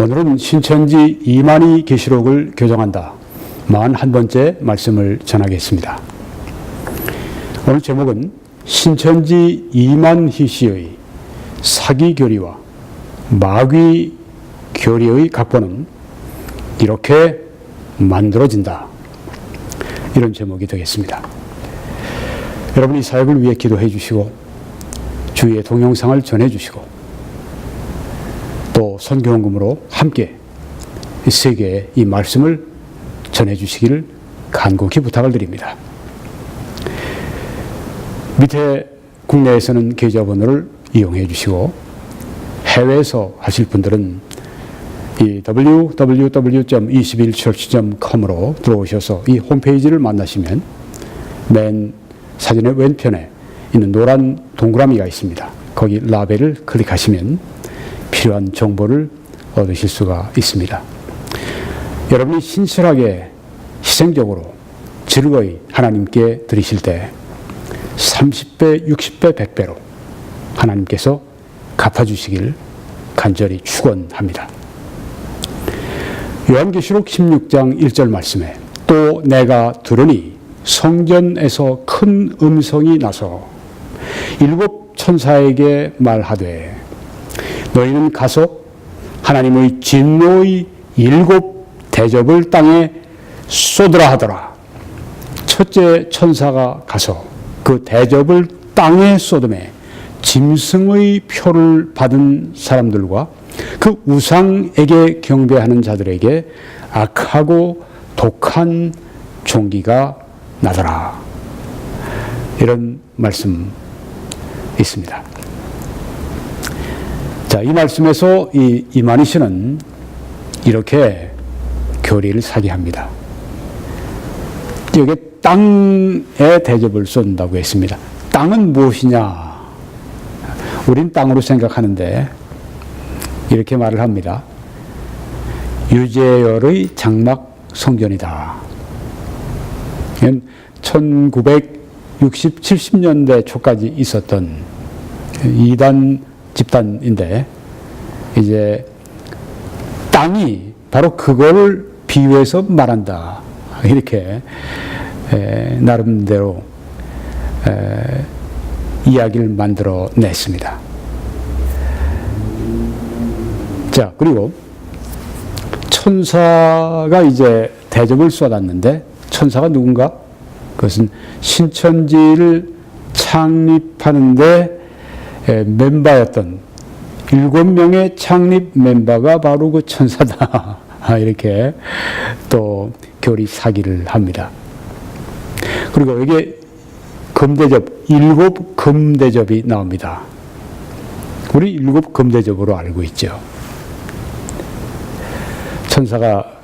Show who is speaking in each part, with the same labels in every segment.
Speaker 1: 오늘은 신천지 이만희 계시록을 교정한다 41번째 말씀을 전하겠습니다. 오늘 제목은 신천지 이만희 씨의 사기교리와 마귀교리의 각본은 이렇게 만들어진다, 이런 제목이 되겠습니다. 여러분이 사역을 위해 기도해 주시고 주위에 동영상을 전해 주시고 또 선교헌금으로 함께 세계에 이 말씀을 전해 주시기를 간곡히 부탁을 드립니다. 밑에 국내에서는 계좌번호를 이용해 주시고 해외에서 하실 분들은 이 www.21church.com으로 들어오셔서 이 홈페이지를 만나시면 맨 사진의 왼편에 있는 노란 동그라미가 있습니다. 거기 라벨을 클릭하시면 필요한 정보를 얻으실 수가 있습니다. 여러분이 신실하게 희생적으로 즐거이 하나님께 드리실 때 30배, 60배, 100배로 하나님께서 갚아주시길 간절히 축원합니다. 요한계시록 16장 1절 말씀에 또 내가 들으니 성전에서 큰 음성이 나서 일곱 천사에게 말하되 너희는 가서 하나님의 진노의 일곱 대접을 땅에 쏟으라 하더라. 첫째 천사가 가서 그 대접을 땅에 쏟음에 짐승의 표를 받은 사람들과 그 우상에게 경배하는 자들에게 악하고 독한 종기가 나더라. 이런 말씀 있습니다. 자, 이 말씀에서 이 이만희 씨는 이렇게 교리를 사기합니다. 여기 땅에 대접을 쏟는다고 했습니다. 땅은 무엇이냐? 우린 땅으로 생각하는데 이렇게 말을 합니다. 유재열의 장막 성전이다. 1960, 70년대 초까지 있었던 이단 집단인데 이제 땅이 바로 그걸 비유해서 말한다. 이렇게 나름대로 이야기를 만들어 냈습니다. 자, 그리고 천사가 이제 대접을 쏟았는데 천사가 누군가? 그것은 신천지를 창립하는데 멤버였던 7명의 창립 멤버가 바로 그 천사다. 이렇게 또 교리 사기를 합니다. 그리고 여기 금대접, 7 금대접이 나옵니다. 우리 7 금대접으로 알고 있죠. 천사가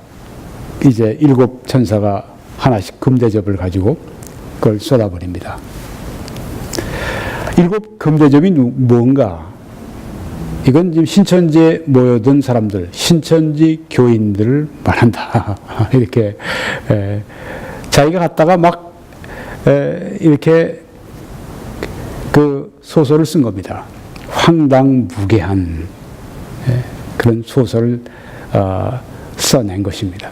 Speaker 1: 이제 7 천사가 하나씩 금대접을 가지고 그걸 쏟아버립니다. 7 금대접이 뭔가? 이건 지금 신천지에 모여든 사람들, 신천지 교인들을 말한다. 이렇게 자기가 갔다가 막 이렇게 그 소설을 쓴 겁니다. 황당무계한 그런 소설을 써낸 것입니다.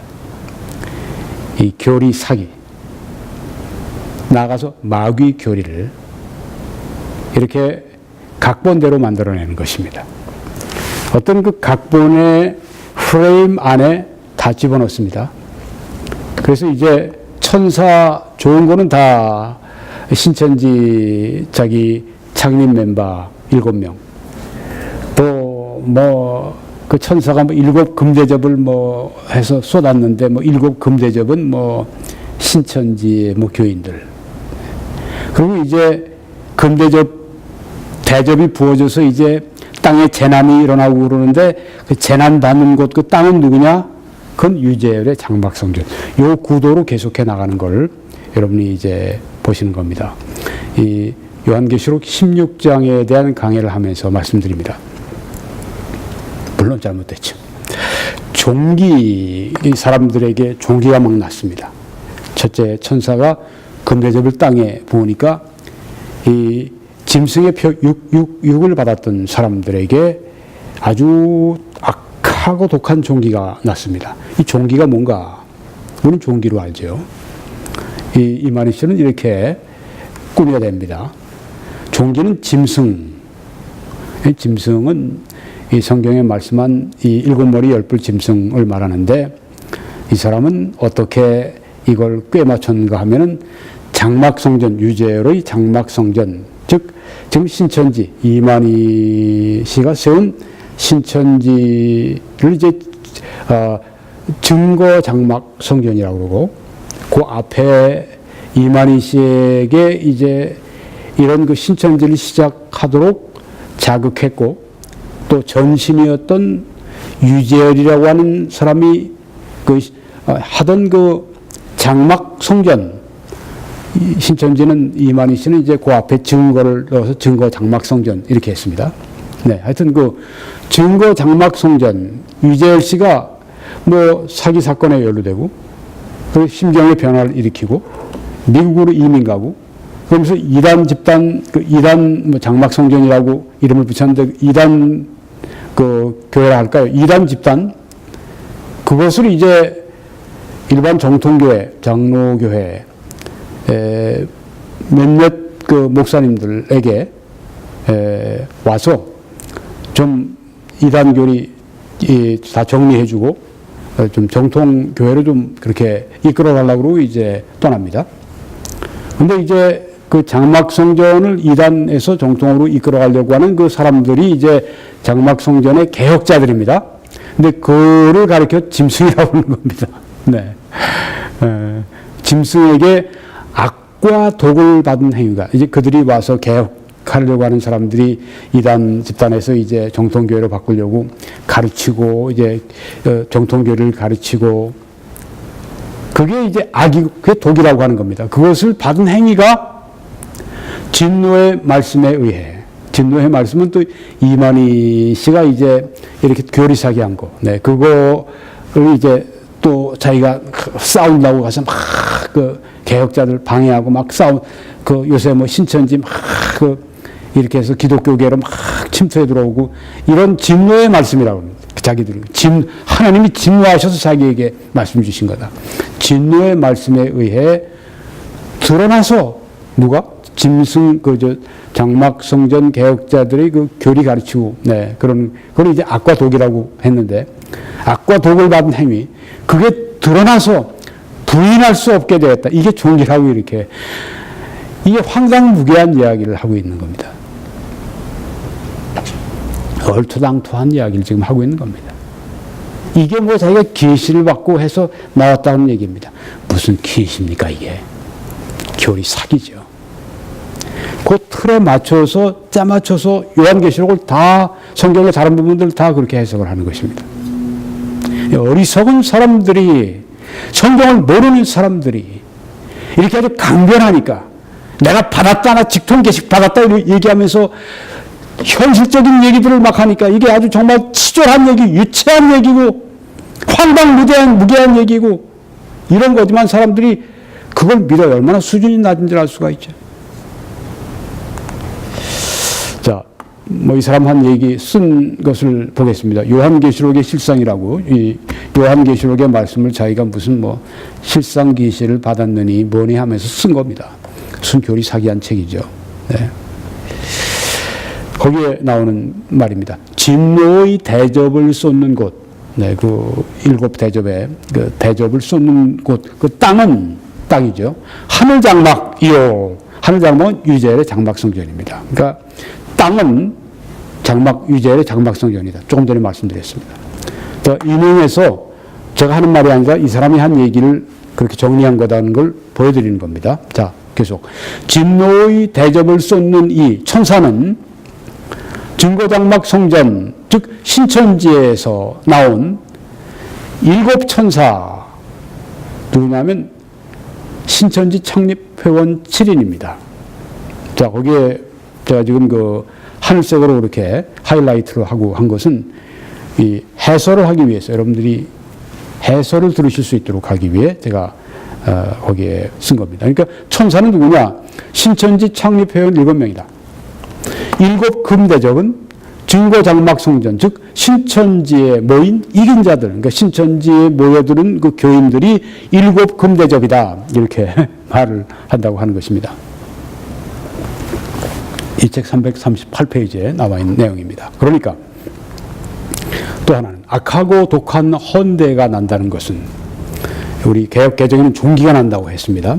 Speaker 1: 이 교리 사기, 나가서 마귀 교리를 이렇게 각본대로 만들어내는 것입니다. 어떤 그 각본의 프레임 안에 다 집어넣습니다. 그래서 이제 천사 좋은 거는 다 신천지 자기 창립 멤버 7명, 또 뭐 그 천사가 뭐 7 금대접을 뭐 해서 쏟았는데 뭐 7 금대접은 뭐 신천지의 뭐 교인들. 그리고 이제 대접이 부어져서 이제 땅에 재난이 일어나고 그러는데 그 재난 받는 곳 그 땅은 누구냐? 그건 유재열의 장막성전. 요 구도로 계속해 나가는 걸 여러분이 이제 보시는 겁니다. 이 요한계시록 16장에 대한 강의를 하면서 말씀드립니다. 물론 잘못됐죠. 종기, 사람들에게 종기가 막 났습니다. 첫째 천사가 금대접을 땅에 부으니까 이 짐승의 표 6을 받았던 사람들에게 아주 하고 독한 종기가 났습니다. 이 종기가 뭔가? 우리는 종기로 알죠. 이만희 씨는 이렇게 꾸며냅니다. 종기는 짐승. 짐승은 이 성경에 말씀한 이 일곱 머리 열뿔 짐승을 말하는데, 이 사람은 어떻게 이걸 꿰맞췄는가 하면은 장막성전, 유재열의 장막성전, 즉 지금 신천지, 이만희 씨가 세운 신천지를 이제 증거 장막성전이라고 그러고, 그 앞에 이만희 씨에게 이제 이런 그 신천지를 시작하도록 자극했고, 또 전신이었던 유재열이라고 하는 사람이 그 하던 그 장막성전, 신천지는 이만희 씨는 이제 그 앞에 증거를 넣어서 증거 장막성전 이렇게 했습니다. 네, 하여튼 그 증거 장막성전, 유재열 씨가 뭐 사기 사건에 연루되고, 그 심경의 변화를 일으키고, 미국으로 이민 가고, 그러면서 이단 집단, 그 이단 뭐 장막성전이라고 이름을 붙였는데, 이단 그 교회라 할까요? 이단 집단, 그것을 이제 일반 정통교회, 장로교회, 몇몇 그 목사님들에게 와서 좀 이단교리 다 정리해주고, 좀 정통교회로 좀 그렇게 이끌어 가려고 그러고 이제 떠납니다. 근데 이제 그 장막성전을 이단에서 정통으로 이끌어 가려고 하는 그 사람들이 이제 장막성전의 개혁자들입니다. 근데 그를 가리켜 짐승이라고 하는 겁니다. 네. 짐승에게 악과 독을 받은 행위가, 이제 그들이 와서 개혁하려고 하는 사람들이 이단 집단에서 이제 정통교회로 바꾸려고 가르치고, 이제 정통교회를 가르치고, 그게 이제 악이, 그게 독이라고 하는 겁니다. 그것을 받은 행위가 진노의 말씀에 의해, 진노의 말씀은 또 이만희 씨가 이제 이렇게 교리사기한 거, 네, 그거를 이제 또 자기가 싸운다고 가서 막 그 개혁자들 방해하고 막 그 요새 뭐 신천지 막 그 이렇게 해서 기독교계로 막 침투해 들어오고, 이런 진노의 말씀이라고 합니다. 자기들이 하나님이 진노하셔서 자기에게 말씀 주신 거다. 진노의 말씀에 의해 드러나서 누가 짐승 장막성전 개혁자들의 그 교리 가르치고, 네, 그걸 이제 악과 독이라고 했는데, 악과 독을 받은 행위, 그게 드러나서 부인할 수 없게 되었다. 이게 종기라고, 이렇게 이게 황당무계한 이야기를 하고 있는 겁니다. 얼토당토한 이야기를 지금 하고 있는 겁니다. 이게 뭐 자기가 계시를 받고 해서 나왔다는 얘기입니다. 무슨 계시입니까 이게? 교리 사기죠. 그 틀에 맞춰서 짜맞춰서 요한계시록을 다, 성경의 다른 부분들 다 그렇게 해석을 하는 것입니다. 어리석은 사람들이, 성경을 모르는 사람들이 이렇게 아주 강변하니까, 내가 받았다, 나 직통계식 받았다 이렇게 얘기하면서 현실적인 얘기들을 막 하니까, 이게 아주 정말 치졸한 얘기, 유치한 얘기고 황당무계한 얘기고 이런 거지만 사람들이 그걸 믿어요. 얼마나 수준이 낮은지 알 수가 있죠. 자, 뭐 이 사람 한 얘기 쓴 것을 보겠습니다. 요한계시록의 실상이라고, 이 요한계시록의 말씀을 자기가 무슨 뭐 실상계시를 받았느니 뭐니 하면서 쓴 겁니다. 순교리 사기한 책이죠. 네. 거기에 나오는 말입니다. 진노의 대접을 쏟는 곳, 네, 그 일곱 대접에 그 대접을 쏟는 곳, 그 땅이죠. 하늘장막이요. 하늘장막은 유재열의 장막성전입니다. 그러니까 땅은 유재열의 장막성전이다. 조금 전에 말씀드렸습니다. 인용해서 제가 하는 말이 아니라 이 사람이 한 얘기를 그렇게 정리한 거다는 걸 보여드리는 겁니다. 자, 계속. 진노의 대접을 쏟는 이 천사는 증거장막성전, 즉 신천지에서 나온 일곱 천사, 누구냐면 신천지 창립회원 7인입니다. 자, 거기에 제가 지금 그 하늘색으로 그렇게 하이라이트로 하고 한 것은 이 해설을 하기 위해서, 여러분들이 해설을 들으실 수 있도록 하기 위해 제가 거기에 쓴 겁니다. 그러니까 천사는 누구냐? 신천지 창립회원 7명이다. 일곱 금대접은 증거장막성전, 즉 신천지에 모인 이긴 자들, 그러니까 신천지에 모여드는 그 교인들이 7 금대접이다, 이렇게 말을 한다고 하는 것입니다. 이 책 338페이지에 나와 있는 내용입니다. 그러니까 또 하나는 악하고 독한 헌대가 난다는 것은, 우리 개역 개정에는 종기가 난다고 했습니다.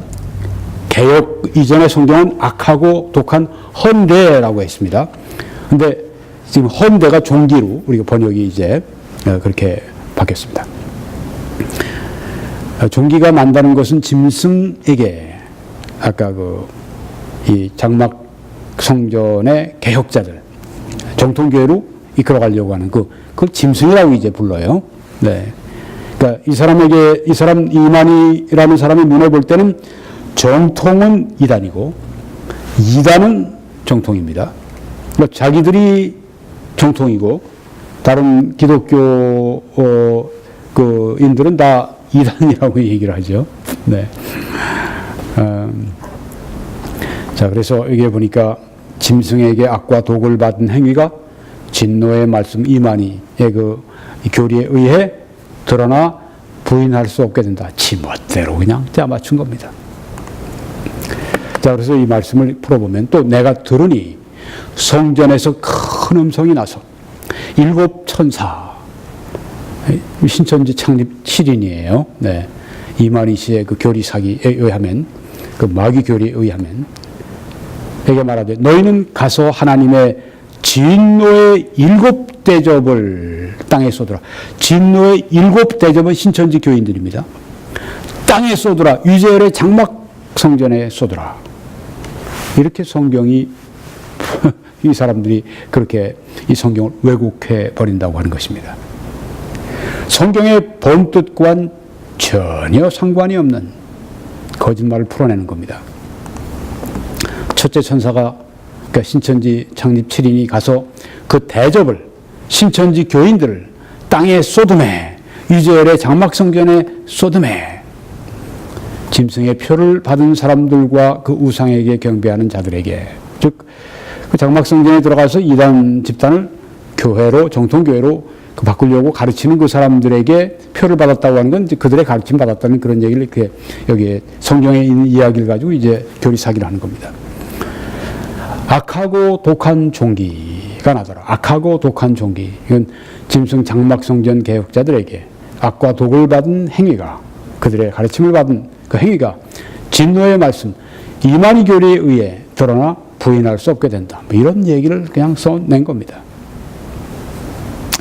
Speaker 1: 개역 이전의 성경은 악하고 독한 헌대라고 했습니다. 근데 지금 헌대가 종기로 우리가 번역이 이제 그렇게 바뀌었습니다. 종기가 난다는 것은 짐승에게, 아까 이 장막 성전의 개혁자들, 정통교회로 이끌어가려고 하는 그 짐승이라고 이제 불러요. 네. 그러니까 이 사람 이만희라는 사람의 눈에 볼 때는 정통은 이단이고 이단은 정통입니다. 그러니까 자기들이 정통이고 다른 기독교 인들은 다 이단이라고 얘기를 하죠. 네. 자, 그래서 여기에 보니까 짐승에게 악과 독을 받은 행위가 진노의 말씀 이만희의 이 교리에 의해 드러나 부인할 수 없게 된다. 지멋대로 그냥 짜맞춘 겁니다. 자, 그래서 이 말씀을 풀어보면, 또 내가 들으니 성전에서 큰 음성이 나서 7 천사, 신천지 창립 7인이에요. 네. 이만희 씨의 그 교리사기에 의하면, 그 마귀 교리에 의하면, 에게 말하되 너희는 가서 하나님의 진노의 7 대접을 땅에 쏟으라. 진노의 7 대접은 신천지 교인들입니다. 땅에 쏟으라. 유재열의 장막 성전에 쏟으라. 이렇게 성경이 이 사람들이 그렇게 이 성경을 왜곡해 버린다고 하는 것입니다. 성경의 본뜻과는 전혀 상관이 없는 거짓말을 풀어내는 겁니다. 첫째 천사가, 그러니까 신천지 창립 7인이 가서 그 대접을, 신천지 교인들을 땅에 쏟음에, 유재열의 장막 성전에 쏟음에, 짐승의 표를 받은 사람들과 그 우상에게 경배하는 자들에게, 즉 그 장막 성전에 들어가서 이단 집단을 교회로, 정통교회로 바꾸려고 가르치는 그 사람들에게 표를 받았다고 하는 건 그들의 가르침 받았다는 그런 얘기를 이렇게 여기에 성경에 있는 이야기를 가지고 이제 교리 사기를 하는 겁니다. 악하고 독한 종기가 나더라. 악하고 독한 종기. 이건 짐승 장막 성전 개혁자들에게 악과 독을 받은 행위가, 그들의 가르침을 받은 그 행위가 진노의 말씀, 이만희 교리에 의해 드러나 부인할 수 없게 된다. 뭐 이런 얘기를 그냥 써낸 겁니다.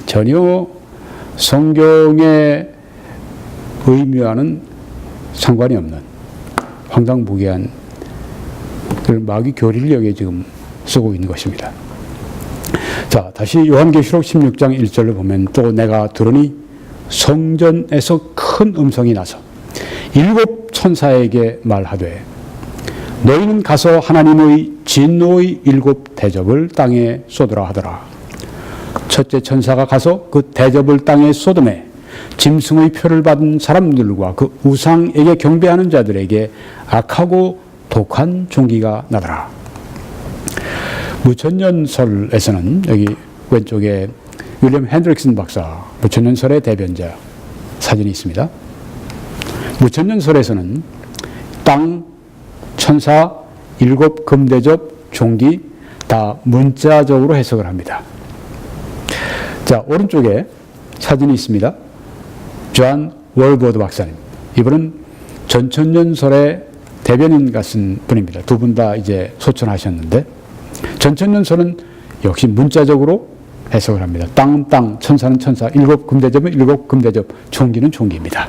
Speaker 1: 전혀 성경의 의미와는 상관이 없는 황당무계한 마귀 교리를 여기에 지금 쓰고 있는 것입니다. 자, 다시 요한계시록 16장 1절을 보면, 또 내가 들으니 성전에서 큰 음성이 나서 7 천사에게 말하되 너희는 가서 하나님의 진노의 7 대접을 땅에 쏟으라 하더라. 첫째 천사가 가서 그 대접을 땅에 쏟음에 짐승의 표를 받은 사람들과 그 우상에게 경배하는 자들에게 악하고 독한 종기가 나더라. 무천년설에서는 여기 왼쪽에 윌리엄 핸드릭슨 박사, 무천년설의 대변자 사진이 있습니다. 무천년설에서는 땅, 천사, 7 금대접, 종기 다 문자적으로 해석을 합니다. 자, 오른쪽에 사진이 있습니다. 존 월버드 박사님. 이분은 전천년설의 대변인 같은 분입니다. 두 분 다 이제 소천하셨는데, 전천년설은 역시 문자적으로 해석을 합니다. 땅은 땅, 천사는 천사, 7 금대접은 7 금대접, 종기는 종기입니다.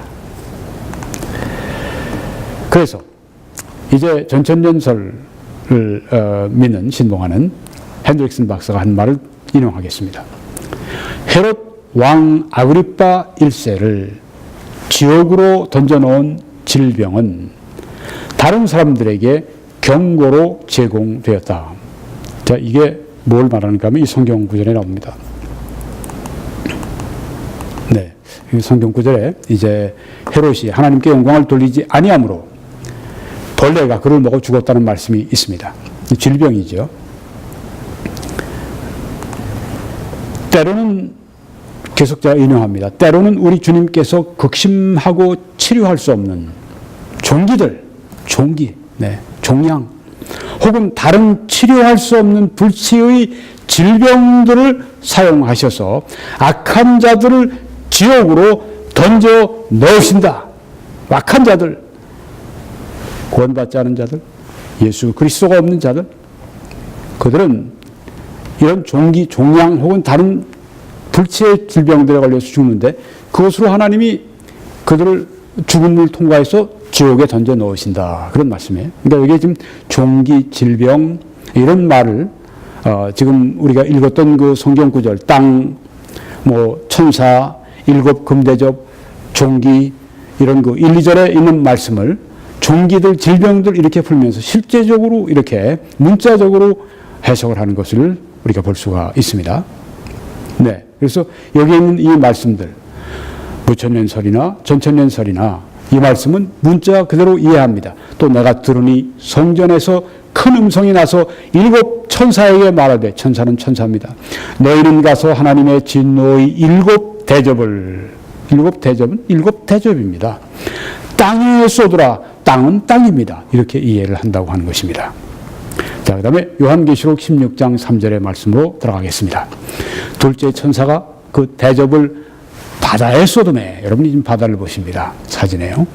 Speaker 1: 그래서 이제 전천년설을 믿는, 신봉하는 핸드릭슨 박사가 한 말을 인용하겠습니다. 헤롯 왕 아그리파 1세를 지옥으로 던져놓은 질병은 다른 사람들에게 경고로 제공되었다. 자, 이게 뭘 말하는가 하면 이 성경 구절에 나옵니다. 네, 이 성경 구절에 이제 헤롯이 하나님께 영광을 돌리지 아니함으로 벌레가 그를 먹어 죽었다는 말씀이 있습니다. 질병이죠. 때로는 계속 제가 인용합니다. 때로는 우리 주님께서 극심하고 치료할 수 없는 종양, 혹은 다른 치료할 수 없는 불치의 질병들을 사용하셔서 악한 자들을 지옥으로 던져 넣으신다. 악한 자들, 구원받지 않은 자들, 예수 그리스도가 없는 자들, 그들은 이런 종양 혹은 다른 불치의 질병들에 걸려서 죽는데 그것으로 하나님이 그들을 죽음을 통과해서 지옥에 던져 넣으신다. 그런 말씀이에요. 그러니까 여기에 지금 종기, 질병 이런 말을 지금 우리가 읽었던 그 성경 구절, 땅, 천사, 일곱 금대접, 종기 이런 그 1, 2절에 있는 말씀을 종기들, 질병들 이렇게 풀면서 실제적으로 이렇게 문자적으로 해석을 하는 것을 우리가 볼 수가 있습니다. 네. 그래서 여기에 있는 이 말씀들, 무천년설이나 전천년설이나 이 말씀은 문자 그대로 이해합니다. 또 내가 들으니 성전에서 큰 음성이 나서 일곱 천사에게 말하되, 천사는 천사입니다. 너희는 가서 하나님의 진노의 일곱 대접은 일곱 대접입니다. 땅에 쏟으라. 땅은 땅입니다. 이렇게 이해를 한다고 하는 것입니다. 자, 그 다음에 요한계시록 16장 3절의 말씀으로 들어가겠습니다. 둘째 천사가 그 대접을 바다에 쏟음에, 여러분이 지금 바다를 보십니다. 사진에요.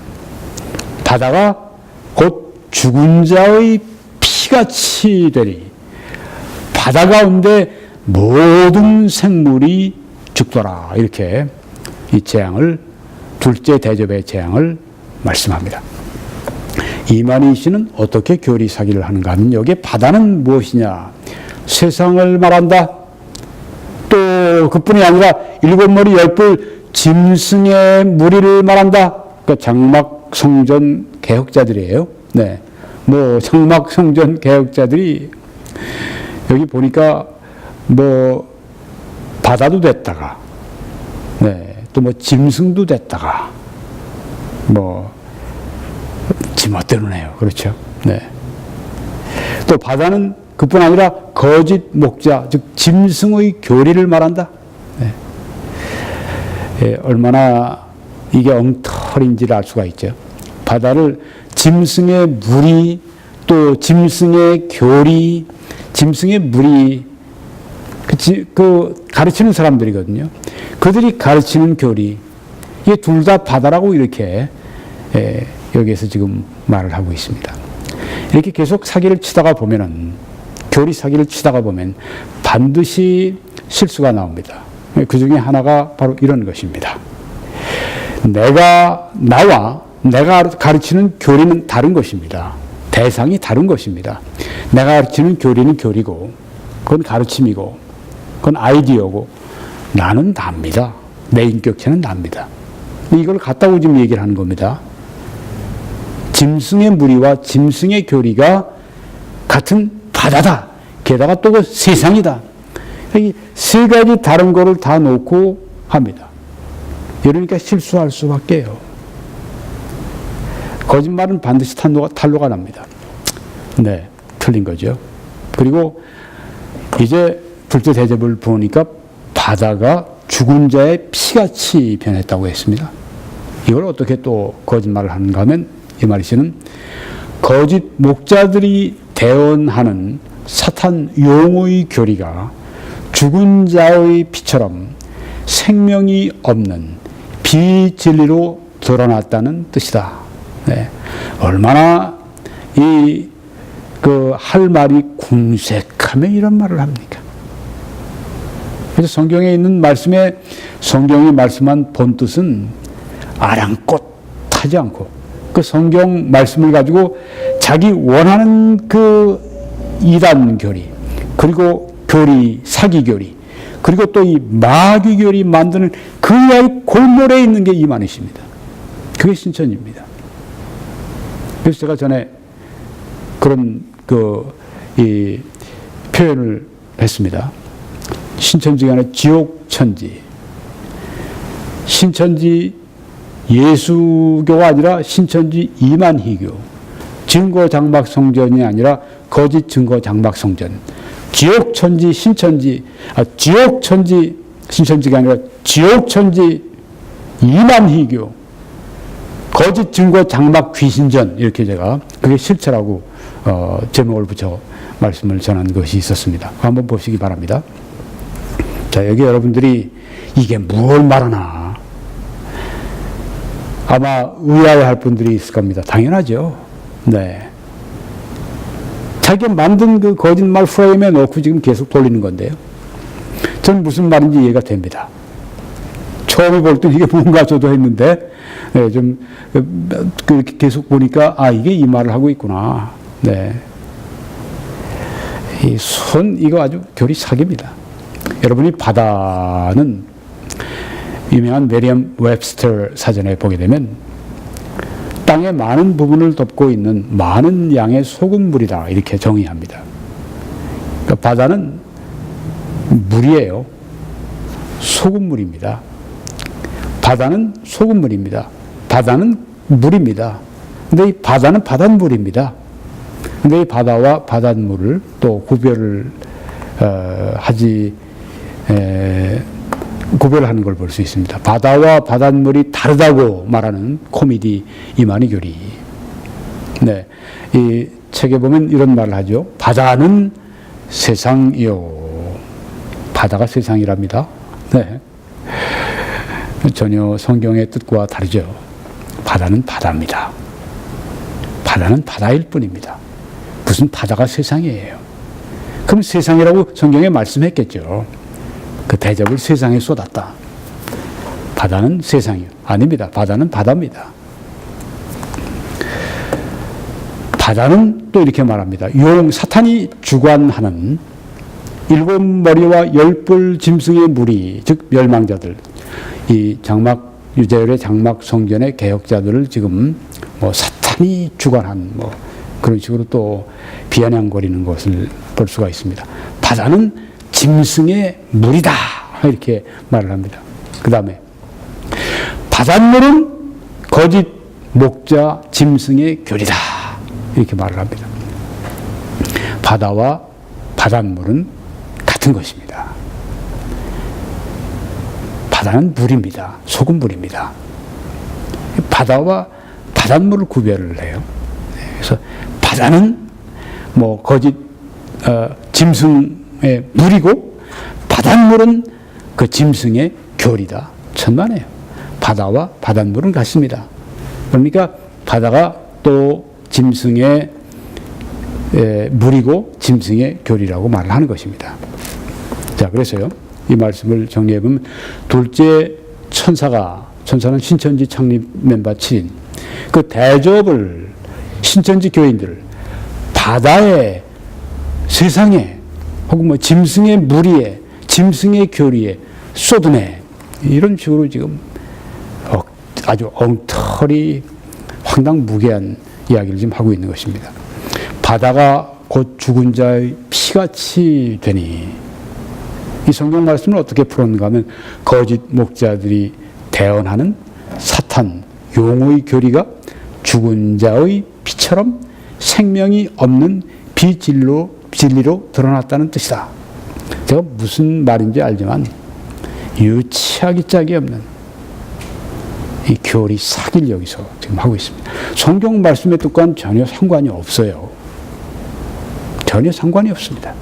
Speaker 1: 바다가 곧 죽은 자의 피같이 되리. 바다 가운데 모든 생물이 죽더라. 이렇게 이 재앙을, 둘째 대접의 재앙을 말씀합니다. 이만희 씨는 어떻게 교리 사기를 하는가 하면 여기에 바다는 무엇이냐? 세상을 말한다. 또 그뿐이 아니라 일곱 머리 열불 짐승의 무리를 말한다. 그 장막성전 개혁자들이에요. 네. 장막성전 개혁자들이 여기 보니까 바다도 됐다가, 네. 또 짐승도 됐다가, 지멋대로네요. 그렇죠. 네. 또 바다는 그뿐 아니라 거짓 목자, 즉 짐승의 교리를 말한다. 네. 얼마나 이게 엉터리인지를 알 수가 있죠. 바다를 짐승의 무리, 또 짐승의 교리, 짐승의 무리, 가르치는 사람들이거든요. 그들이 가르치는 교리, 이게 둘 다 바다라고 이렇게 여기에서 지금 말을 하고 있습니다. 이렇게 계속 사기를 치다가 보면은, 교리 사기를 치다가 보면 반드시 실수가 나옵니다. 그 중에 하나가 바로 이런 것입니다. 내가 가르치는 교리는 다른 것입니다. 대상이 다른 것입니다. 내가 가르치는 교리는 교리고, 그건 가르침이고, 그건 아이디어고, 나는 납니다. 내 인격체는 납니다. 이걸 갖다고 지금 얘기를 하는 겁니다. 짐승의 무리와 짐승의 교리가 같은 바다다. 게다가 또 그 세상이다. 이 세 가지 다른 거를 다 놓고 합니다. 이러니까 실수할 수밖에요. 거짓말은 반드시 탄로가 납니다. 네, 틀린 거죠. 그리고 이제 둘째 대접을 보니까 바다가 죽은 자의 피같이 변했다고 했습니다. 이걸 어떻게 또 거짓말을 하는가 하면 이 말씀은 거짓 목자들이 대언하는 사탄 용의 교리가 죽은 자의 피처럼 생명이 없는 비진리로 드러났다는 뜻이다. 네. 얼마나 할 말이 궁색하면 이런 말을 합니까? 그래서 성경에 있는 말씀에 성경이 말씀한 본뜻은 아랑곳하지 않고 그 성경 말씀을 가지고 자기 원하는 그 이단 교리, 그리고 교리, 사기 교리, 그리고 또 이 마귀 교리 만드는 그 아이 골몰에 있는 게 이만희십니다. 그게 신천지입니다. 그래서 제가 전에 그런 이 표현을 했습니다. 신천지가 아니라 지옥천지. 신천지 예수교가 아니라 신천지 이만희교. 증거장막성전이 아니라 거짓 증거장막성전. 지옥천지, 신천지, 지옥천지, 신천지가 아니라 지옥천지 이만희교 거짓 증거 장막 귀신전 이렇게 제가 그게 실체라고 제목을 붙여 말씀을 전한 것이 있었습니다. 한번 보시기 바랍니다. 자, 여기 여러분들이 이게 뭘 말하나 아마 의아해할 분들이 있을 겁니다. 당연하죠. 네. 자기가 만든 그 거짓말 프레임에 넣고 지금 계속 돌리는 건데요. 저는 무슨 말인지 이해가 됩니다. 처음에 볼 때 이게 뭔가 저도 했는데, 네, 좀, 계속 보니까, 아, 이게 이 말을 하고 있구나. 네. 이거 아주 교리 사기입니다. 여러분이 바다는 유명한 메리엄 웹스터 사전에 보게 되면 땅의 많은 부분을 덮고 있는 많은 양의 소금물이다. 이렇게 정의합니다. 그러니까 바다는 물이에요. 소금물입니다. 바다는 소금물입니다. 바다는 물입니다. 근데 이 바다는 바닷물입니다. 근데 이 바다와 바닷물을 또 구별을 구별하는 걸 볼 수 있습니다. 바다와 바닷물이 다르다고 말하는 코미디 이만희 교리. 네, 이 책에 보면 이런 말을 하죠. 바다는 세상이요. 바다가 세상이랍니다. 네. 전혀 성경의 뜻과 다르죠. 바다는 바다입니다. 바다는 바다일 뿐입니다. 무슨 바다가 세상이에요. 그럼 세상이라고 성경에 말씀했겠죠. 그 대접을 세상에 쏟았다. 바다는 세상이요. 아닙니다. 바다는 바다입니다. 바다는 또 이렇게 말합니다. 사탄이 주관하는 7머리와 10뿔 짐승의 무리, 즉 멸망자들, 이 유재열의 장막 성전의 개혁자들을 지금 사탄이 주관한 그런 식으로 또 비아냥거리는 것을 볼 수가 있습니다. 바다는 짐승의 물이다. 이렇게 말을 합니다. 그 다음에 바닷물은 거짓 목자 짐승의 교리다. 이렇게 말을 합니다. 바다와 바닷물은 같은 것입니다. 바다는 물입니다. 소금물입니다. 바다와 바닷물을 구별을 해요. 그래서 바다는 거짓 짐승의 물이고 바닷물은 그 짐승의 교리다. 천만에요. 바다와 바닷물은 같습니다. 그러니까 바다가 또 짐승의 물이고 짐승의 교리라고 말을 하는 것입니다. 자, 그래서요. 이 말씀을 정리해보면 둘째 천사는 신천지 창립 멤버 7인 그 대접을 신천지 교인들을 바다에 세상에 혹은 짐승의 무리에 짐승의 교리에 쏟아내 이런 식으로 지금 아주 엉터리 황당무계한 이야기를 지금 하고 있는 것입니다. 바다가 곧 죽은 자의 피같이 되니 이 성경 말씀을 어떻게 풀었는가 하면 거짓 목자들이 대언하는 사탄 용의 교리가 죽은 자의 피처럼 생명이 없는 비진리로 드러났다는 뜻이다. 제가 무슨 말인지 알지만 유치하기 짝이 없는 이 교리 사기를 여기서 지금 하고 있습니다. 성경 말씀의 뜻과는 전혀 상관이 없어요. 전혀 상관이 없습니다.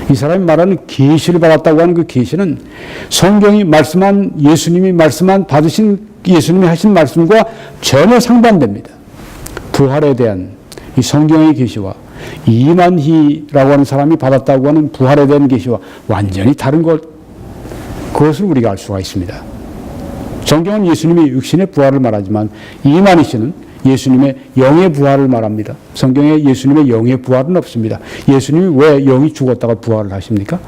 Speaker 1: 이 사람이 말하는 계시를 받았다고 하는 그 계시는 성경이 말씀한 예수님이 받으신 예수님이 하신 말씀과 전혀 상반됩니다. 부활에 대한 이 성경의 계시와 이만희라고 하는 사람이 받았다고 하는 부활에 대한 계시와 완전히 다른 그것을 우리가 알 수가 있습니다. 성경은 예수님이 육신의 부활을 말하지만 이만희 씨는 예수님의 영의 부활을 말합니다. 성경에 예수님의 영의 부활은 없습니다. 예수님이 왜 영이 죽었다가 부활을 하십니까?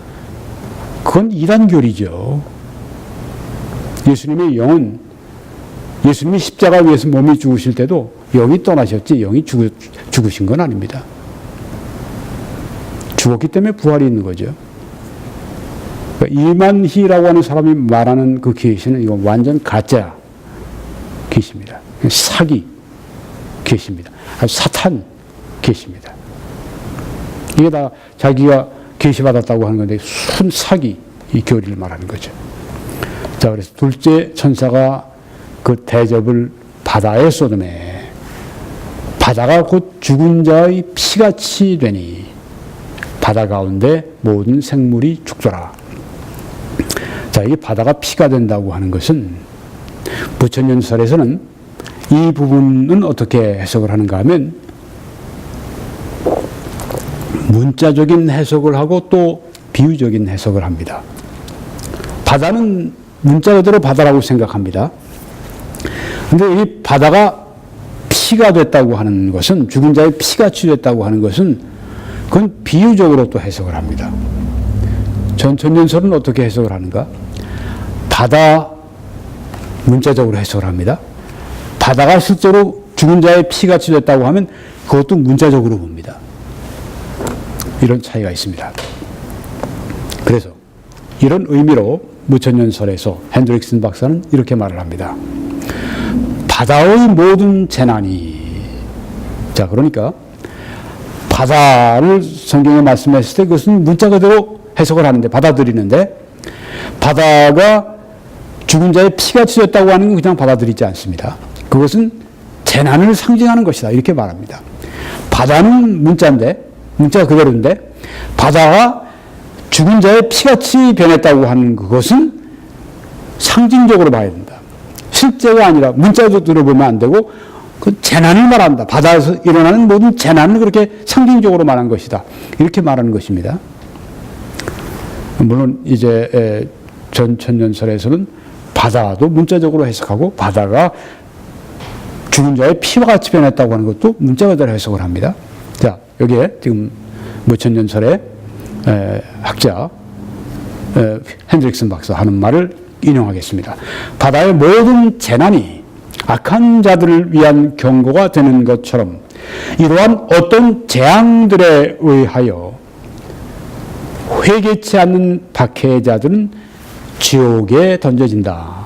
Speaker 1: 그건 이단교리죠. 예수님의 영은 예수님이 십자가 위에서 몸이 죽으실 때도 영이 떠나셨지 영이 죽으신 건 아닙니다. 죽었기 때문에 부활이 있는 거죠. 그러니까 이만희라고 하는 사람이 말하는 그 계시는 이건 완전 가짜 계시입니다. 사기 계십니다. 사탄 계십니다. 이게 다 자기가 계시받았다고 하는 건데 순 사기 이 교리를 말하는 거죠. 자, 그래서 둘째 천사가 그 대접을 바다에 쏟음에 바다가 곧 죽은 자의 피같이 되니 바다 가운데 모든 생물이 죽더라. 자, 이게 바다가 피가 된다고 하는 것은 부천연설에서는 이 부분은 어떻게 해석을 하는가 하면 문자적인 해석을 하고 또 비유적인 해석을 합니다. 바다는 문자 그대로 바다라고 생각합니다. 근데 이 바다가 피가 됐다고 하는 것은, 죽은 자의 피같이 됐다고 하는 것은 그건 비유적으로 또 해석을 합니다. 전천연설은 어떻게 해석을 하는가? 바다 문자적으로 해석을 합니다. 바다가 실제로 죽은 자의 피같이 됐다고 하면 그것도 문자적으로 봅니다. 이런 차이가 있습니다. 그래서 이런 의미로 무천연설에서 핸드릭슨 박사는 이렇게 말을 합니다. 바다의 모든 재난이, 자, 그러니까 바다를 성경에 말씀했을 때 그것은 문자 그대로 해석을 하는데, 받아들이는데, 바다가 죽은 자의 피가 튀었다고 하는 건 그냥 받아들이지 않습니다. 그것은 재난을 상징하는 것이다, 이렇게 말합니다. 바다는 문자인데, 문자가 그대로인데, 바다가 죽은 자의 피같이 변했다고 하는 그것은 상징적으로 봐야 된다. 실제가 아니라 문자도 들어보면 안 되고 그 재난을 말한다. 바다에서 일어나는 모든 재난을 그렇게 상징적으로 말한 것이다. 이렇게 말하는 것입니다. 물론 이제 전천연설에서는 바다도 문자적으로 해석하고 바다가 죽은 자의 피와 같이 변했다고 하는 것도 문자 그대로 해석을 합니다. 자, 여기에 지금 무천연설의 학자 핸드릭슨 박사 하는 말을 인용하겠습니다. 바다의 모든 재난이 악한 자들을 위한 경고가 되는 것처럼 이러한 어떤 재앙들에 의하여 회개치 않는 박해자들은 지옥에 던져진다.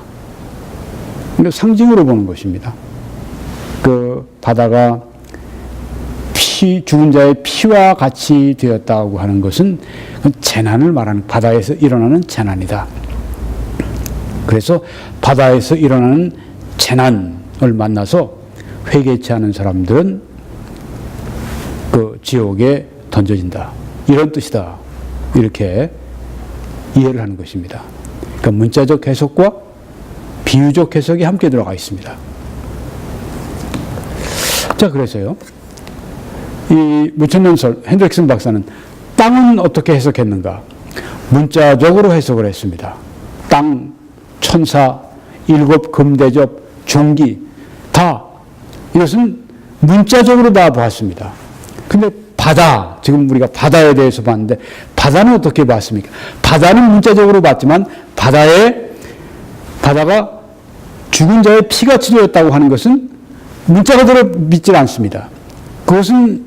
Speaker 1: 상징으로 보는 것입니다. 그 바다가 죽은 자의 피와 같이 되었다고 하는 것은 재난을 말하는, 바다에서 일어나는 재난이다. 그래서 바다에서 일어나는 재난을 만나서 회개치 않은 사람들은 그 지옥에 던져진다. 이런 뜻이다. 이렇게 이해를 하는 것입니다. 그러니까 문자적 해석과 비유적 해석이 함께 들어가 있습니다. 자, 그래서요. 이 무천연설 핸드릭슨 박사는 땅은 어떻게 해석했는가? 문자적으로 해석을 했습니다. 땅, 천사, 일곱 금대접, 종기 다 이것은 문자적으로 다 보았습니다. 근데 바다, 지금 우리가 바다에 대해서 봤는데 바다는 어떻게 봤습니까? 바다는 문자적으로 봤지만 바다가 죽은 자의 피가 치료였다고 하는 것은 문자 그대로 믿지 않습니다. 그것은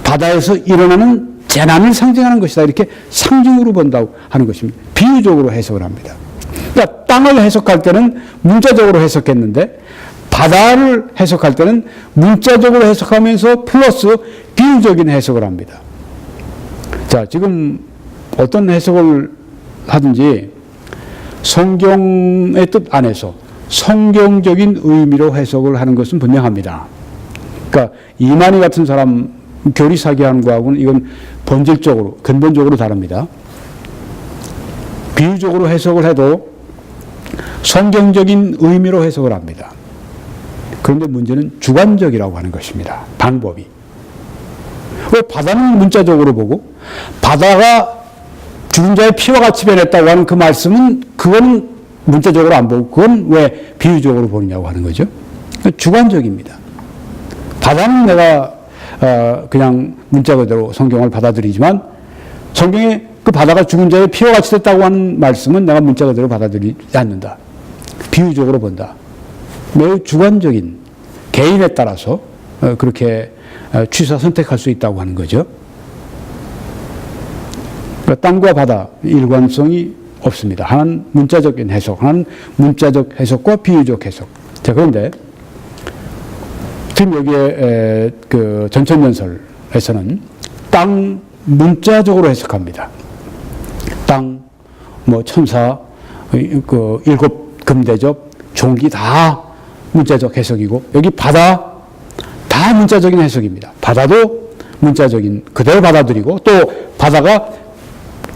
Speaker 1: 바다에서 일어나는 재난을 상징하는 것이다. 이렇게 상징으로 본다고 하는 것입니다. 비유적으로 해석을 합니다. 그러니까 땅을 해석할 때는 문자적으로 해석했는데 바다를 해석할 때는 문자적으로 해석하면서 플러스 비유적인 해석을 합니다. 자, 지금 어떤 해석을 하든지 성경의 뜻 안에서 성경적인 의미로 해석을 하는 것은 분명합니다. 그러니까 이만희 같은 사람 교리 사기하는 거하고는 이건 본질적으로, 근본적으로 다릅니다. 비유적으로 해석을 해도 성경적인 의미로 해석을 합니다. 그런데 문제는 주관적이라고 하는 것입니다. 방법이. 왜 바다는 문자적으로 보고 바다가 죽은 자의 피와 같이 변했다고 하는 그 말씀은 그건 문자적으로 안 보고 그건 왜 비유적으로 보느냐고 하는 거죠. 주관적입니다. 바다는 내가 그냥 문자 그대로 성경을 받아들이지만 성경에 그 바다가 죽은 자의 피와 같이 됐다고 하는 말씀은 내가 문자 그대로 받아들이지 않는다. 비유적으로 본다. 매우 주관적인, 개인에 따라서 그렇게 취사 선택할 수 있다고 하는 거죠. 그러니까 땅과 바다 일관성이 없습니다. 하나는 문자적인 해석, 하나는 문자적 해석과 비유적 해석. 자, 그런데 지금 여기에 그 전천연설에서는 땅 문자적으로 해석합니다. 땅, 뭐 천사, 그 일곱 금대접, 종기 다 문자적 해석이고, 여기 바다 다 문자적인 해석입니다. 바다도 문자적인 그대로 받아들이고, 또 바다가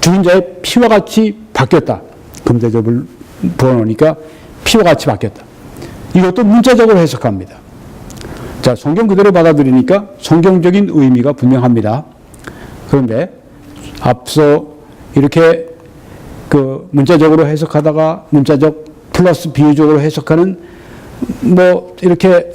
Speaker 1: 죽은 자의 피와 같이 바뀌었다. 금대접을 부어놓으니까 피와 같이 바뀌었다. 이것도 문자적으로 해석합니다. 자, 성경 그대로 받아들이니까 성경적인 의미가 분명합니다. 그런데 앞서 이렇게 그 문자적으로 해석하다가 문자적 플러스 비유적으로 해석하는 뭐 이렇게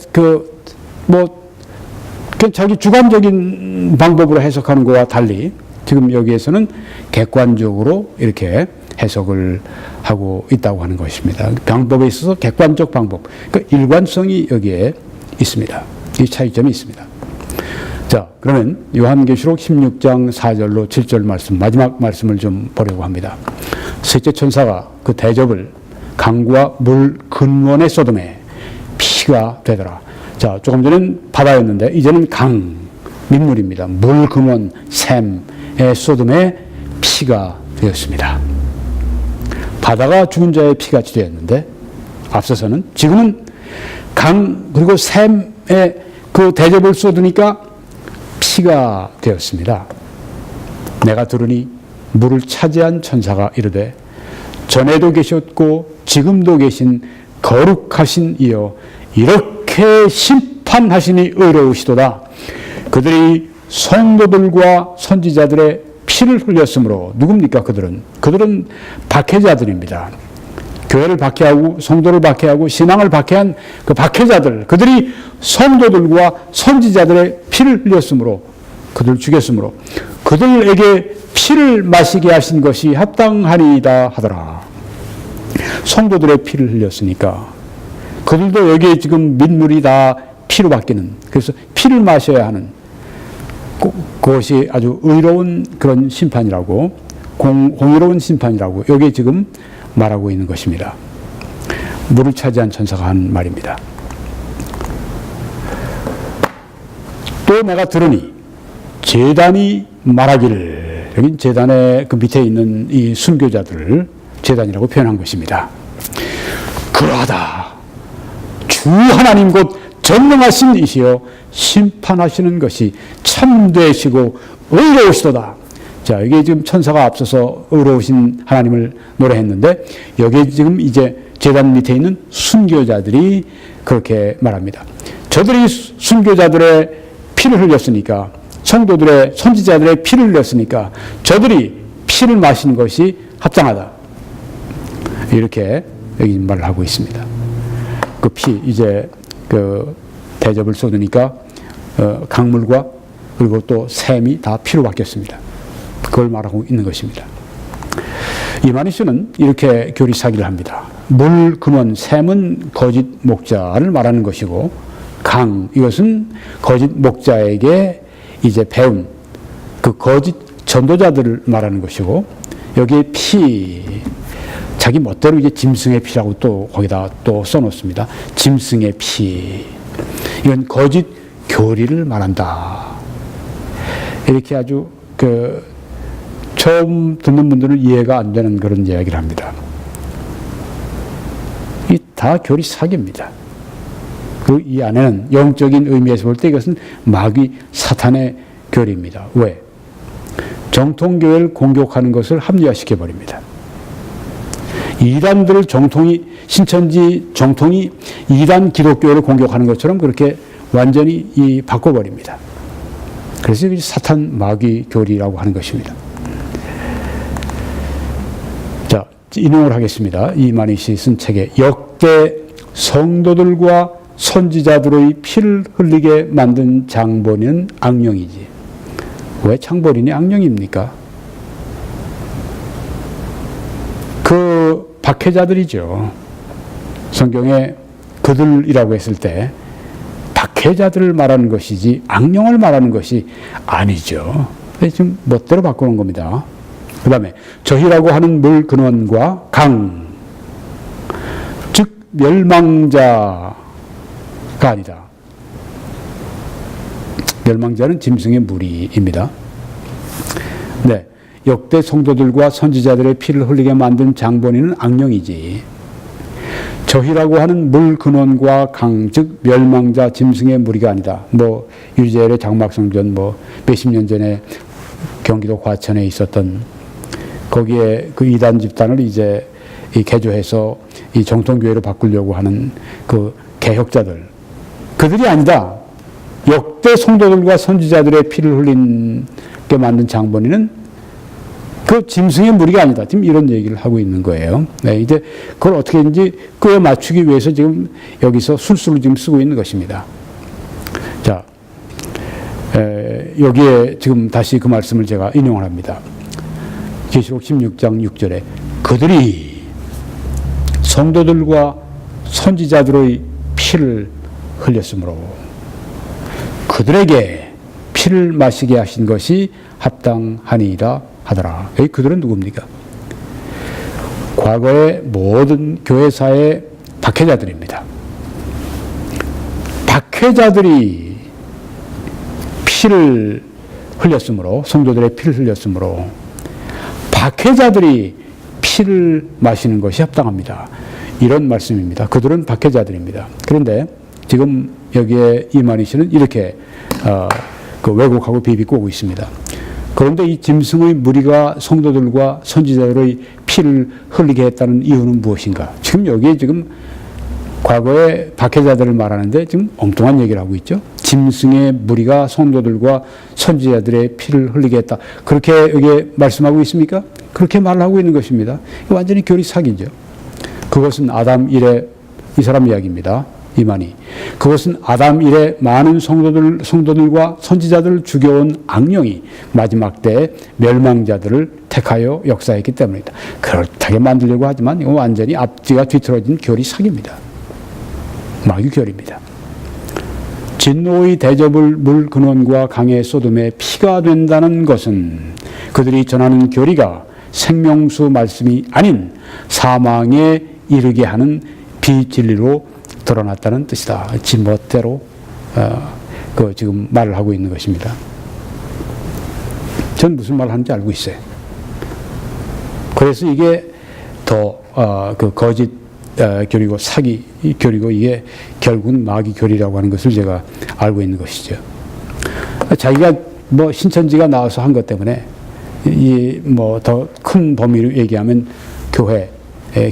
Speaker 1: 자기 주관적인 방법으로 해석하는 것과 달리 지금 여기에서는 객관적으로 이렇게 해석을 하고 있다고 하는 것입니다. 방법에 있어서 객관적 방법, 그러니까 일관성이 여기에 있습니다. 이 차이점이 있습니다. 자, 그러면 요한계시록 16장 4절로 7절 말씀, 마지막 말씀을 좀 보려고 합니다. 셋째 천사가 그 대접을 강과 물 근원에 쏟음에 피가 되더라. 자, 조금 전엔 바다였는데 이제는 강, 민물입니다. 물 근원, 샘의 쏟음에 피가 되었습니다. 바다가 죽은 자의 피같이 되었는데 앞서서는 지금은 강 그리고 샘에 그 대접을 쏟으니까 피가 되었습니다. 내가 들으니 물을 차지한 천사가 이르되 전에도 계셨고 지금도 계신 거룩하신 이여 이렇게 심판하시니 의로우시도다. 그들이 성도들과 선지자들의 피를 흘렸으므로 누굽니까? 그들은 박해자들입니다. 교회를 박해하고 성도를 박해하고 신앙을 박해한 그 박해자들, 그들이 성도들과 선지자들의 피를 흘렸으므로, 그들을 죽였으므로 그들에게 피를 마시게 하신 것이 합당하니이다 하더라. 성도들의 피를 흘렸으니까 그들도 여기에 지금 민물이 다 피로 바뀌는, 그래서 피를 마셔야 하는 그것이 아주 의로운 그런 심판이라고, 공의로운 심판이라고 여기 지금 말하고 있는 것입니다. 물을 차지한 천사가 한 말입니다. 또 내가 들으니 제단이 말하기를, 여긴 제단의 그 밑에 있는 이 순교자들을 제단이라고 표현한 것입니다. 그러하다. 주 하나님 곧 전능하신 이시여 심판하시는 것이 참되시고 의로우시도다. 자, 여기 지금 천사가 앞서서 의로우신 하나님을 노래했는데 여기 지금 이제 제단 밑에 있는 순교자들이 그렇게 말합니다. 저들이 순교자들의 피를 흘렸으니까, 성도들의 선지자들의 피를 흘렸으니까 저들이 피를 마신 것이 합당하다. 이렇게 여기 말을 하고 있습니다. 그 피, 이제 그 대접을 쏟으니까 강물과 그리고 또 샘이 다 피로 바뀌었습니다. 그걸 말하고 있는 것입니다. 이만희씨는 이렇게 교리사기를 합니다. 물, 근원, 샘은 거짓 목자를 말하는 것이고, 강, 이것은 거짓 목자에게 이제 배운 그 거짓 전도자들을 말하는 것이고, 여기에 피, 자기 멋대로 이제 짐승의 피라고 또 거기다 또 써놓습니다. 짐승의 피. 이건 거짓 교리를 말한다. 이렇게 아주 처음 듣는 분들은 이해가 안 되는 그런 이야기를 합니다. 이 다 교리 사기입니다. 그리고 이 안에는 영적인 의미에서 볼 때 이것은 마귀 사탄의 교리입니다. 왜? 정통교회를 공격하는 것을 합리화시켜 버립니다. 이단들을 신천지 정통이 이단 기독교를 공격하는 것처럼 그렇게 완전히 바꿔버립니다. 그래서 사탄 마귀 교리라고 하는 것입니다. 자, 인용을 하겠습니다. 이만희씨 쓴 책에 역대 성도들과 선지자들의 피를 흘리게 만든 장본인은 악령이지. 왜 장본인이 악령입니까? 그 박해자들이죠. 성경에 그들이라고 했을 때 박해자들을 말하는 것이지 악령을 말하는 것이 아니죠. 지금 멋대로 바꾸는 겁니다. 그 다음에 저희라고 하는 물 근원과 강, 즉 멸망자가 아니다. 멸망자는 짐승의 무리입니다. 네, 역대 성도들과 선지자들의 피를 흘리게 만든 장본인은 악령이지. 저희라고 하는 물 근원과 강, 즉 멸망자 짐승의 무리가 아니다. 뭐 유재열의 장막성전 뭐 몇십 년 전에 경기도 과천에 있었던 거기에 그 이단 집단을 이제 개조해서 이 정통교회로 바꾸려고 하는 그 개혁자들, 그들이 아니다. 역대 성도들과 선지자들의 피를 흘리게 만든 장본인은 그 짐승의 무리가 아니다. 지금 이런 얘기를 하고 있는 거예요. 네, 이제 그걸 어떻게든지 끄어 맞추기 위해서 지금 여기서 술수를 지금 쓰고 있는 것입니다. 자, 여기에 지금 다시 그 말씀을 제가 인용을 합니다. 계시록 16장 6절에 그들이 성도들과 선지자들의 피를 흘렸으므로 그들에게 피를 마시게 하신 것이 합당하니이다 하더라. 여기 그들은 누굽니까? 과거의 모든 교회사의 박해자들입니다. 박해자들이 피를 흘렸으므로, 성도들의 피를 흘렸으므로 박해자들이 피를 마시는 것이 합당합니다. 이런 말씀입니다. 그들은 박해자들입니다. 그런데 지금 여기에 이만희 씨는 이렇게 그 왜곡하고 비비고 오고 있습니다. 그런데 이 짐승의 무리가 성도들과 선지자들의 피를 흘리게 했다는 이유는 무엇인가? 지금 여기에 지금 과거의 박해자들을 말하는데 지금 엉뚱한 얘기를 하고 있죠. 짐승의 무리가 성도들과 선지자들의 피를 흘리게 했다. 그렇게 여기에 말씀하고 있습니까? 그렇게 말하고 있는 것입니다. 완전히 교리 사기죠. 그것은 아담 이래 이 사람 이야기입니다. 이만희. 그것은 아담 이래 많은 성도들과 선지자들을 죽여온 악령이 마지막 때에 멸망자들을 택하여 역사했기 때문이다. 그렇게 만들려고 하지만 이거 완전히 앞뒤가 뒤틀어진 교리 사기입니다. 마귀 교리입니다. 진노의 대접을 물 근원과 강의 소돔에 피가 된다는 것은 그들이 전하는 교리가 생명수 말씀이 아닌 사망에 이르게 하는 비진리로 드러났다는 뜻이다. 지멋대로 그 지금 말을 하고 있는 것입니다. 전 무슨 말 하는지 알고 있어요. 그래서 이게 더 그 거짓 교리고 사기 교리고 이게 결국은 마귀 교리라고 하는 것을 제가 알고 있는 것이죠. 자기가 뭐 신천지가 나와서 한 것 때문에 이 뭐 더 큰 범위로 얘기하면 교회,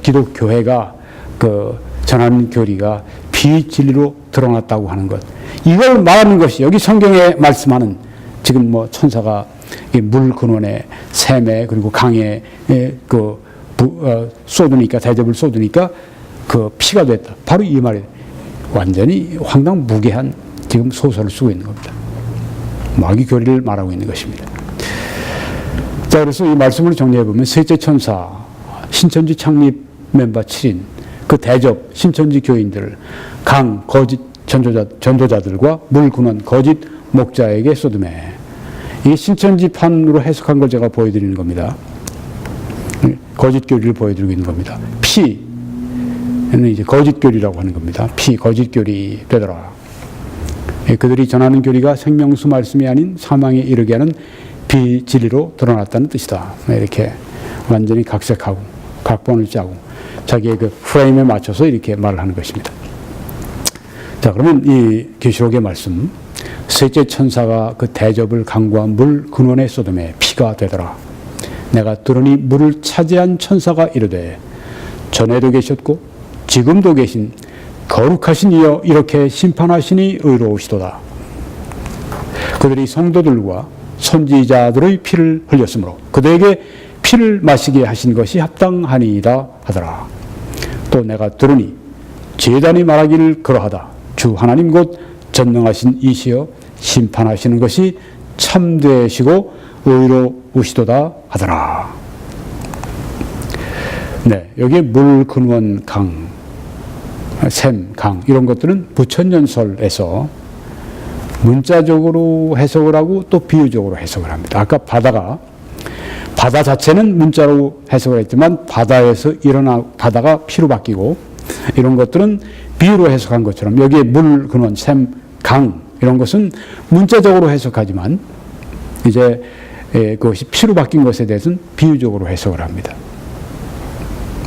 Speaker 1: 기독교회가 그 전하는 교리가 비진리로 드러났다고 하는 것. 이걸 말하는 것이 여기 성경에 말씀하는 지금 뭐 천사가 물 근원에 샘에 그리고 강에 쏟으니까 대접을 쏟으니까 그 피가 됐다. 바로 이 말이 완전히 황당무계한 지금 소설을 쓰고 있는 겁니다. 마귀 교리를 말하고 있는 것입니다. 자, 그래서 이 말씀을 정리해 보면 셋째 천사, 신천지 창립 멤버 7인 그 대접 신천지 교인들을 강 거짓 전도자들과 물 근원 거짓 목자에게 쏟음해. 이게 신천지판으로 해석한 걸 제가 보여드리는 겁니다. 거짓 교리를 보여드리고 있는 겁니다. 피는 이제 거짓 교리라고 하는 겁니다. 피 거짓 교리 되더라. 그들이 전하는 교리가 생명수 말씀이 아닌 사망에 이르게 하는 비진리로 드러났다는 뜻이다. 이렇게 완전히 각색하고 각본을 짜고 자기의 그 프레임에 맞춰서 이렇게 말을 하는 것입니다. 자, 그러면 이 계시록의 말씀, 셋째 천사가 그 대접을 강과 물 근원에 쏟음에 피가 되더라. 내가 들으니 물을 차지한 천사가 이르되 전에도 계셨고 지금도 계신 거룩하신 이여 이렇게 심판하시니 의로우시도다. 그들이 성도들과 선지자들의 피를 흘렸으므로 그들에게 피를 마시게 하신 것이 합당하니이다 하더라. 또 내가 들으니 제단이 말하기를 그러하다. 주 하나님 곧 전능하신 이시여 심판하시는 것이 참되시고 의로우시도다 하더라. 네, 여기에 물, 근원, 강, 샘, 강 이런 것들은 부천연설에서 문자적으로 해석을 하고 또 비유적으로 해석을 합니다. 아까 바다 자체는 문자로 해석을 했지만 바다에서 바다가 피로 바뀌고 이런 것들은 비유로 해석한 것처럼 여기에 물, 근원, 샘, 강 이런 것은 문자적으로 해석하지만 이제 그것이 피로 바뀐 것에 대해서는 비유적으로 해석을 합니다.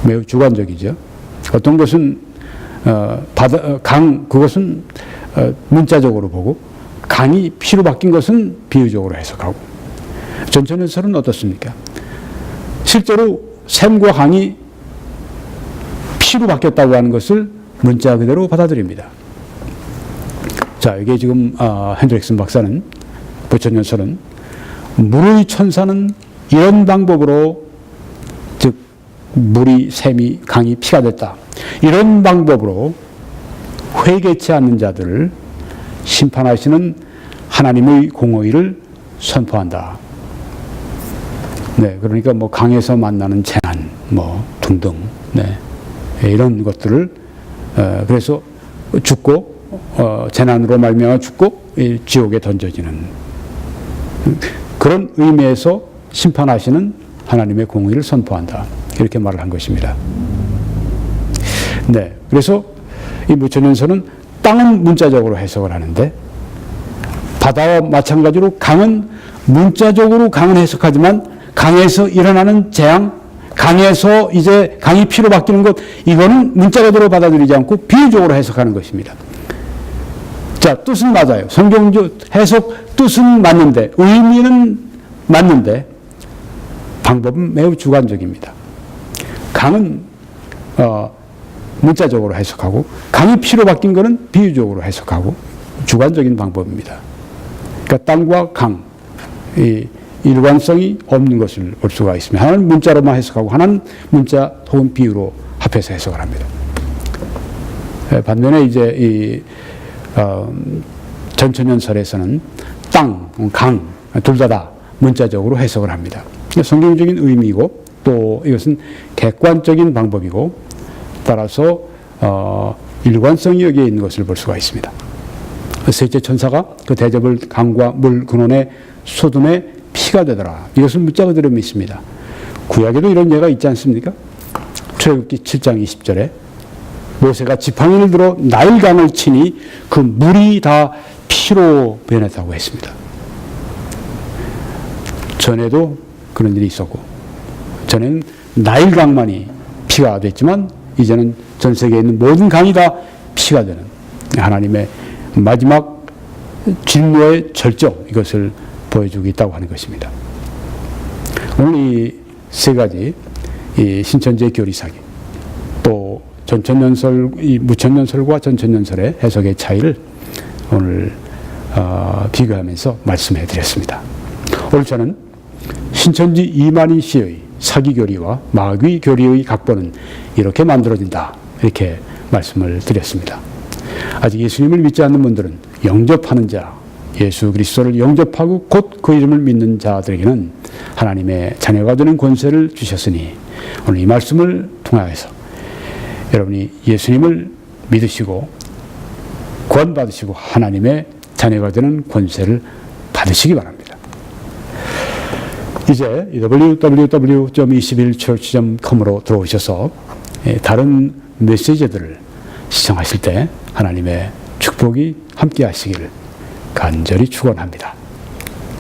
Speaker 1: 매우 주관적이죠. 어떤 것은 그것은 문자적으로 보고 강이 피로 바뀐 것은 비유적으로 해석하고 전천연설은 어떻습니까? 실제로 샘과 강이 피로 바뀌었다고 하는 것을 문자 그대로 받아들입니다. 자, 이게 지금 핸드릭슨 박사는 부천연설은 물의 천사는 이런 방법으로 즉 물이 샘이 강이 피가 됐다. 이런 방법으로 회개치 않는 자들을 심판하시는 하나님의 공의를 선포한다. 네, 그러니까 뭐 강에서 만나는 재난, 뭐 등등, 네, 이런 것들을 그래서 죽고 재난으로 말미암아 죽고 지옥에 던져지는 그런 의미에서 심판하시는 하나님의 공의를 선포한다. 이렇게 말을 한 것입니다. 네, 그래서 이 무천연설은 땅은 문자적으로 해석을 하는데 바다와 마찬가지로 강은 문자적으로 강은 해석하지만 강에서 일어나는 재앙, 강에서 이제 강이 피로 바뀌는 것, 이거는 문자 그대로 받아들이지 않고 비유적으로 해석하는 것입니다. 자, 뜻은 맞아요. 성경적 해석 뜻은 맞는데, 의미는 맞는데, 방법은 매우 주관적입니다. 강은 문자적으로 해석하고, 강이 피로 바뀐 것은 비유적으로 해석하고, 주관적인 방법입니다. 그러니까 땅과 강, 이 일관성이 없는 것을 볼 수가 있습니다. 하나는 문자로만 해석하고, 하나는 문자 혹은 비유로 합해서 해석을 합니다. 반면에 이제 이 전천연설에서는 땅, 강, 둘 다 문자적으로 해석을 합니다. 성경적인 의미이고 또 이것은 객관적인 방법이고 따라서 일관성이 여기에 있는 것을 볼 수가 있습니다. 셋째 천사가 그 대접을 강과 물 근원에 쏟음에 피가 되더라. 이것은 문자 그대로 믿습니다. 구약에도 이런 예가 있지 않습니까? 출애굽기 7장 20절에 모세가 지팡이를 들어 나일강을 치니 그 물이 다 피로 변했다고 했습니다. 전에도 그런 일이 있었고 전에는 나일강만이 피가 됐지만 이제는 전 세계에 있는 모든 강이 다 피가 되는 하나님의 마지막 진노의 절정, 이것을 보여주고 있다고 하는 것입니다. 오늘 이 세 가지 이 신천지의 교리사기 또 전천연설, 이 무천연설과 전천연설의 해석의 차이를 오늘 비교하면서 말씀해 드렸습니다. 오늘 저는 신천지 이만희 씨의 사기교리와 마귀교리의 각본은 이렇게 만들어진다, 이렇게 말씀을 드렸습니다. 아직 예수님을 믿지 않는 분들은 영접하는 자, 예수 그리스도를 영접하고 곧 그 이름을 믿는 자들에게는 하나님의 자녀가 되는 권세를 주셨으니 오늘 이 말씀을 통하여서 여러분이 예수님을 믿으시고 구원받으시고 하나님의 자녀가 되는 권세를 받으시기 바랍니다. 이제 www.21church.com으로 들어오셔서 다른 메시지들을 시청하실 때 하나님의 축복이 함께 하시기를 간절히 축원합니다.